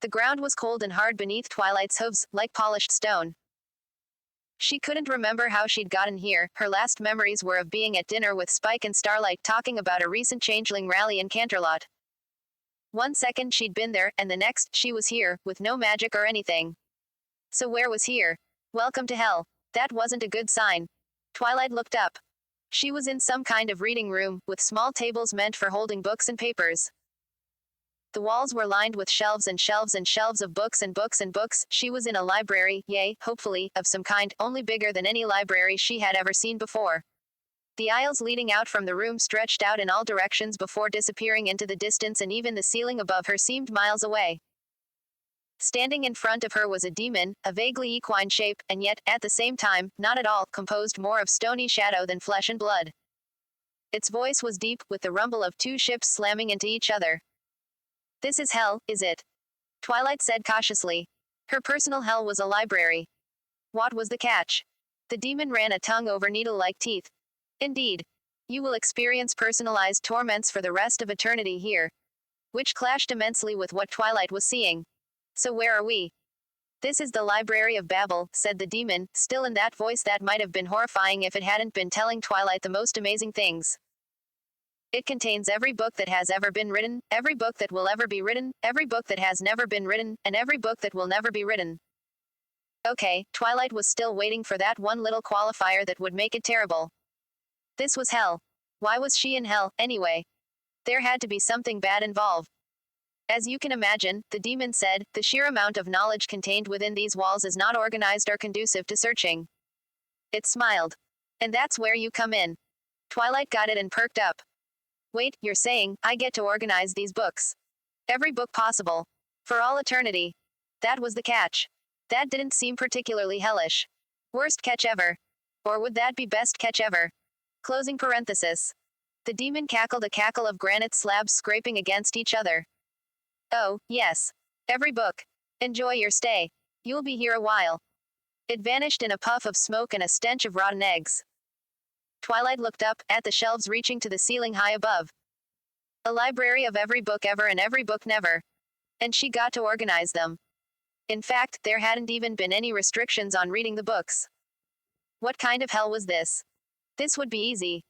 The ground was cold and hard beneath Twilight's hooves, like polished stone. She couldn't remember how she'd gotten here. Her last memories were of being at dinner with Spike and Starlight talking about a recent changeling rally in Canterlot. 1 second she'd been there, and the next, she was here, with no magic or anything. So where was here? Welcome to hell. That wasn't a good sign. Twilight looked up. She was in some kind of reading room, with small tables meant for holding books and papers. The walls were lined with shelves and shelves and shelves of books and books and books. She was in a library, yea, hopefully, of some kind, only bigger than any library she had ever seen before. The aisles leading out from the room stretched out in all directions before disappearing into the distance, and even the ceiling above her seemed miles away. Standing in front of her was a demon, a vaguely equine shape, and yet, at the same time, not at all, composed more of stony shadow than flesh and blood. Its voice was deep, with the rumble of two ships slamming into each other. "This is hell, is it?" Twilight said cautiously. Her personal hell was a library. What was the catch? The demon ran a tongue over needle-like teeth. "Indeed. You will experience personalized torments for the rest of eternity here." Which clashed immensely with what Twilight was seeing. "So where are we?" "This is the Library of Babel," said the demon, still in that voice that might have been horrifying if it hadn't been telling Twilight the most amazing things. "It contains every book that has ever been written, every book that will ever be written, every book that has never been written, and every book that will never be written." Okay, Twilight was still waiting for that one little qualifier that would make it terrible. This was hell. Why was she in hell, anyway? There had to be something bad involved. "As you can imagine," the demon said, "the sheer amount of knowledge contained within these walls is not organized or conducive to searching." It smiled. "And that's where you come in." Twilight got it and perked up. "Wait, you're saying, I get to organize these books? Every book possible? For all eternity?" That was the catch. That didn't seem particularly hellish. Worst catch ever. Or would that be best catch ever? Closing parenthesis. The demon cackled a cackle of granite slabs scraping against each other. "Oh, yes. Every book. Enjoy your stay. You'll be here a while." It vanished in a puff of smoke and a stench of rotten eggs. Twilight looked up, at the shelves reaching to the ceiling high above. A library of every book ever and every book never. And she got to organize them. In fact, there hadn't even been any restrictions on reading the books. What kind of hell was this? This would be easy.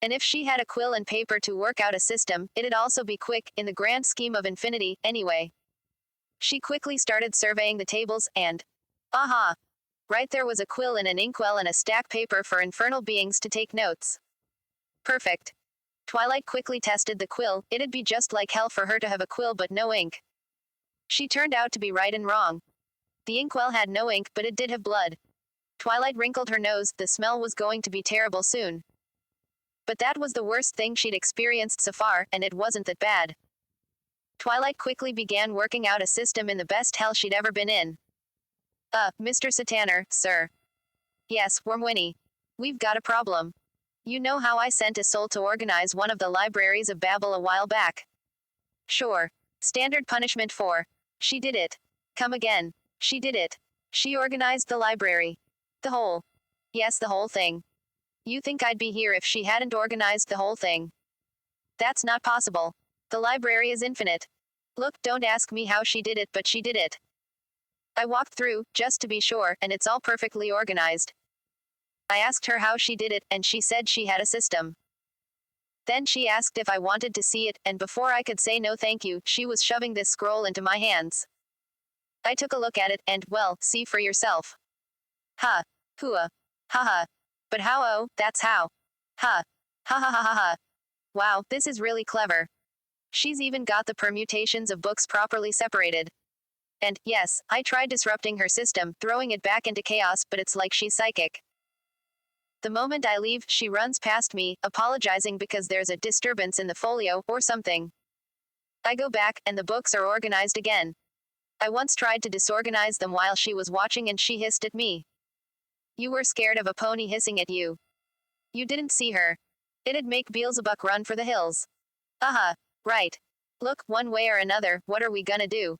And if she had a quill and paper to work out a system, it'd also be quick, in the grand scheme of infinity, anyway. She quickly started surveying the tables, and... aha! Right there was a quill and an inkwell and a stack paper for infernal beings to take notes. Perfect. Twilight quickly tested the quill. It'd be just like hell for her to have a quill but no ink. She turned out to be right and wrong. The inkwell had no ink, but it did have blood. Twilight wrinkled her nose. The smell was going to be terrible soon. But that was the worst thing she'd experienced so far, and it wasn't that bad. Twilight quickly began working out a system in the best hell she'd ever been in. Mr. Sataner, sir." "Yes, Wormwinnie. We've got a problem. You know how I sent a soul to organize one of the libraries of Babel a while back?" "Sure. Standard punishment for..." "She did it." "Come again." "She did it. She organized the library." "The whole..." "Yes, the whole thing." "You think I'd be here if she hadn't organized the whole thing?" "That's not possible. The library is infinite. Look, don't ask me how she did it, but she did it. I walked through, just to be sure, and it's all perfectly organized. I asked her how she did it, and she said she had a system. Then she asked if I wanted to see it, and before I could say no thank you, she was shoving this scroll into my hands. I took a look at it, and, well, see for yourself." "Ha. Hua. Ha ha. But how? Oh, that's how. Ha. Ha ha ha ha ha. Wow, this is really clever. She's even got the permutations of books properly separated. And, yes, I tried disrupting her system, throwing it back into chaos, but it's like she's psychic. The moment I leave, she runs past me, apologizing because there's a disturbance in the folio, or something. I go back, and the books are organized again. I once tried to disorganize them while she was watching and she hissed at me. You were scared of a pony hissing at you. You didn't see her. It'd make Beelzebub run for the hills. Right. Look, one way or another, what are we gonna do?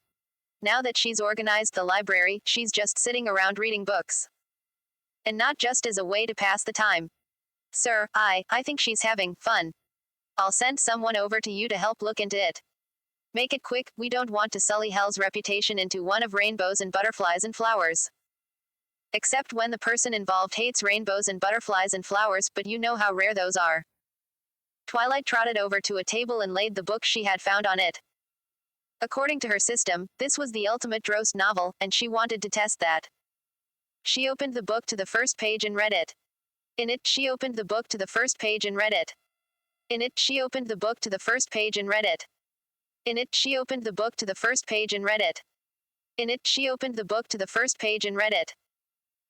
Now that she's organized the library, she's just sitting around reading books. And not just as a way to pass the time. Sir, I think she's having fun. I'll send someone over to you to help look into it." Make it quick, we don't want to sully hell's reputation into one of rainbows and butterflies and flowers. Except when the person involved hates rainbows and butterflies and flowers, but you know how rare those are. Twilight trotted over to a table and laid the book she had found on it. According to her system, this was the ultimate Drost novel, and she wanted to test that. She opened the book to the first page and read it. In it, she opened the book to the first page and read it. In it, she opened the book to the first page and read it. In it, she opened the book to the first page and read it. In it, she opened the book to the first page and read it.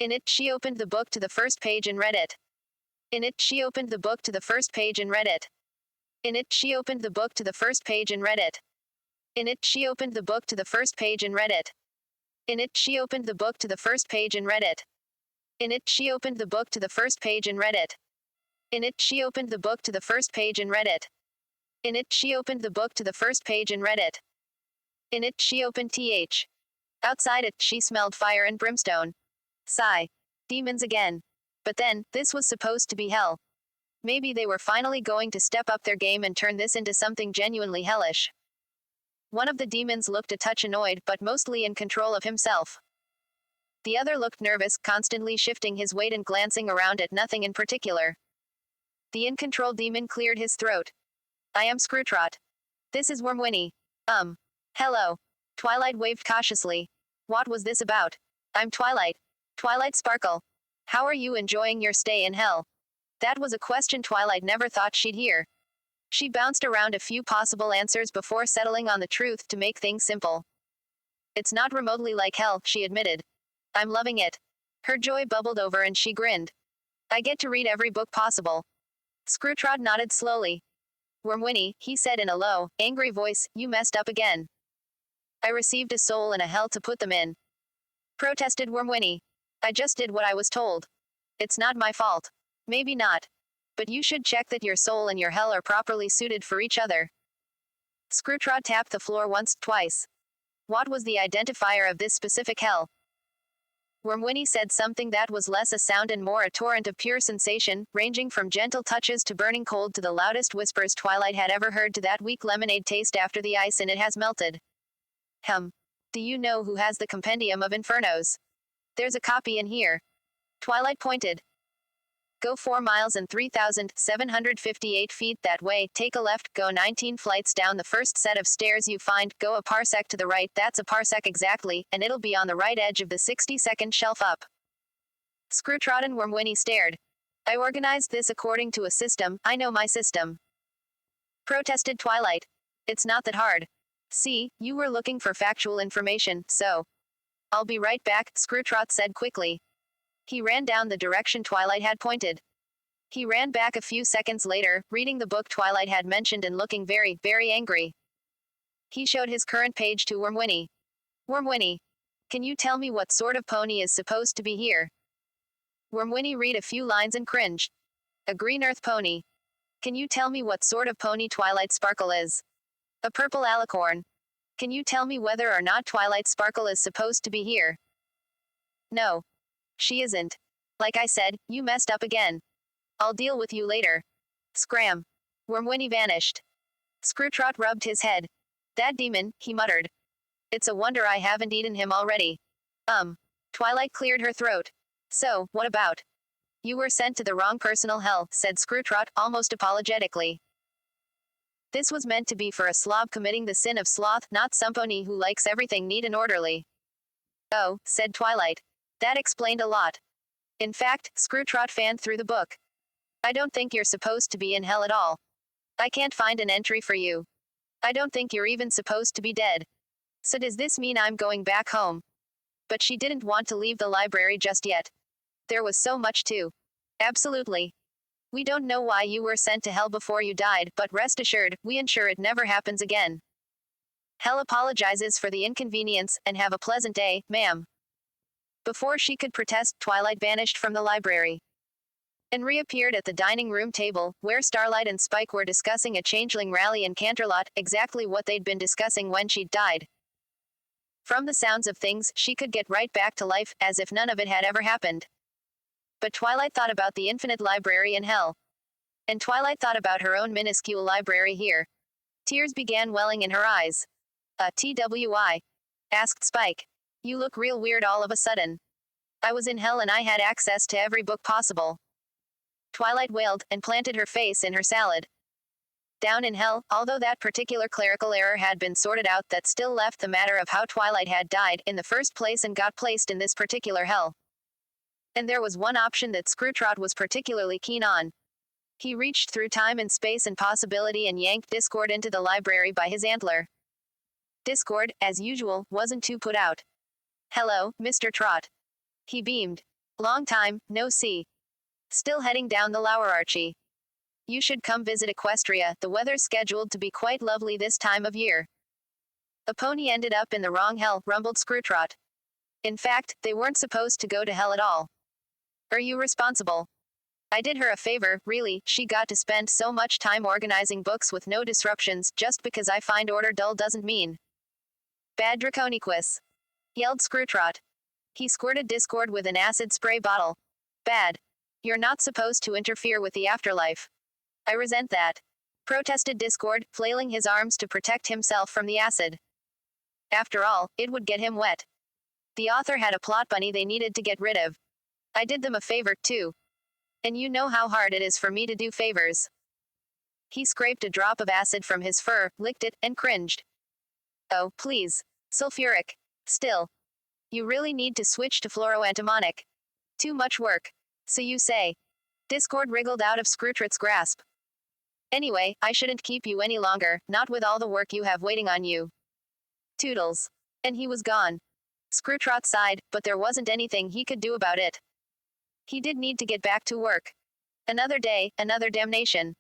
In it, she opened the book to the first page and read it. In it, she opened the book to the first page and read it. In it, she opened the book to the first page and read it. In it, she opened the book to the first page and read it. In it, she opened the book to the first page and read it. In it, she opened the book to the first page and read it. In it, she opened the book to the first page and read it. In it, she opened the book to the first page and read it. In it, she opened th. Outside it, she smelled fire and brimstone. Sigh. Demons again. But then, this was supposed to be hell. Maybe they were finally going to step up their game and turn this into something genuinely hellish. One of the demons looked a touch annoyed, but mostly in control of himself. The other looked nervous, constantly shifting his weight and glancing around at nothing in particular. The in-control demon cleared his throat. I am Screwtrot. This is Wormwinnie. Hello. Twilight waved cautiously. What was this about? I'm Twilight. Twilight Sparkle. How are you enjoying your stay in hell? That was a question Twilight never thought she'd hear. She bounced around a few possible answers before settling on the truth to make things simple. It's not remotely like hell, she admitted. I'm loving it. Her joy bubbled over and she grinned. I get to read every book possible. Screwtrot nodded slowly. Wormwinnie, he said in a low, angry voice, you messed up again. I received a soul and a hell to put them in. Protested Wormwinnie. I just did what I was told. It's not my fault. Maybe not. But you should check that your soul and your hell are properly suited for each other. Screwtrot tapped the floor once, twice. What was the identifier of this specific hell? Wormwinnie said something that was less a sound and more a torrent of pure sensation, ranging from gentle touches to burning cold to the loudest whispers Twilight had ever heard to that weak lemonade taste after the ice in it has melted. Do you know who has the Compendium of Infernos? There's a copy in here. Twilight pointed. Go 4 miles and 3,758 feet that way, take a left, go 19 flights down the first set of stairs you find, go a parsec to the right, that's a parsec exactly, and it'll be on the right edge of the 60-second shelf up. Screwtrot and Wormwinnie stared. I organized this according to a system, I know my system. Protested Twilight. It's not that hard. See, you were looking for factual information, so. I'll be right back, Screwtrot said quickly. He ran down the direction Twilight had pointed. He ran back a few seconds later, reading the book Twilight had mentioned and looking very, very angry. He showed his current page to Wormwinnie. Wormwinnie, can you tell me what sort of pony is supposed to be here? Wormwinnie read a few lines and cringed. A green earth pony. Can you tell me what sort of pony Twilight Sparkle is? A purple alicorn. Can you tell me whether or not Twilight Sparkle is supposed to be here? No. She isn't. Like I said, you messed up again. I'll deal with you later. Scram. Wormwinnie vanished. Screwtrot rubbed his head. That demon, he muttered. It's a wonder I haven't eaten him already. Twilight cleared her throat. So, what about? You were sent to the wrong personal hell, said Screwtrot, almost apologetically. This was meant to be for a slob committing the sin of sloth, not some pony who likes everything neat and orderly. Oh, said Twilight. That explained a lot. In fact, Screwtrot fanned through the book. I don't think you're supposed to be in hell at all. I can't find an entry for you. I don't think you're even supposed to be dead. So does this mean I'm going back home? But she didn't want to leave the library just yet. There was so much to. Absolutely. We don't know why you were sent to hell before you died, but rest assured, we ensure it never happens again. Hell apologizes for the inconvenience, and have a pleasant day, ma'am. Before she could protest, Twilight vanished from the library and reappeared at the dining room table, where Starlight and Spike were discussing a changeling rally in Canterlot, exactly what they'd been discussing when she'd died. From the sounds of things, she could get right back to life, as if none of it had ever happened. But Twilight thought about the infinite library in hell. And Twilight thought about her own minuscule library here. Tears began welling in her eyes. TWI? Asked Spike. You look real weird all of a sudden. I was in hell and I had access to every book possible. Twilight wailed and planted her face in her salad. Down in hell, although that particular clerical error had been sorted out, that still left the matter of how Twilight had died in the first place and got placed in this particular hell. And there was one option that Screwtrot was particularly keen on. He reached through time and space and possibility and yanked Discord into the library by his antler. Discord, as usual, wasn't too put out. Hello, Mr. Trot. He beamed. Long time, no see. Still heading down the Lowerarchy. You should come visit Equestria, the weather's scheduled to be quite lovely this time of year. The pony ended up in the wrong hell, rumbled Screwtrot. In fact, they weren't supposed to go to hell at all. Are you responsible? I did her a favor, really, she got to spend so much time organizing books with no disruptions, just because I find order dull doesn't mean. Bad Draconiquus. Yelled Screwtrot. He squirted Discord with an acid spray bottle. Bad. You're not supposed to interfere with the afterlife. I resent that. Protested Discord, flailing his arms to protect himself from the acid. After all, it would get him wet. The author had a plot bunny they needed to get rid of. I did them a favor, too. And you know how hard it is for me to do favors. He scraped a drop of acid from his fur, licked it, and cringed. Oh, please. Sulfuric. Still. You really need to switch to fluoroantimonic. Too much work. So you say. Discord wriggled out of Screwtrot's grasp. Anyway, I shouldn't keep you any longer, not with all the work you have waiting on you. Toodles. And he was gone. Screwtrot sighed, but there wasn't anything he could do about it. He did need to get back to work. Another day, another damnation.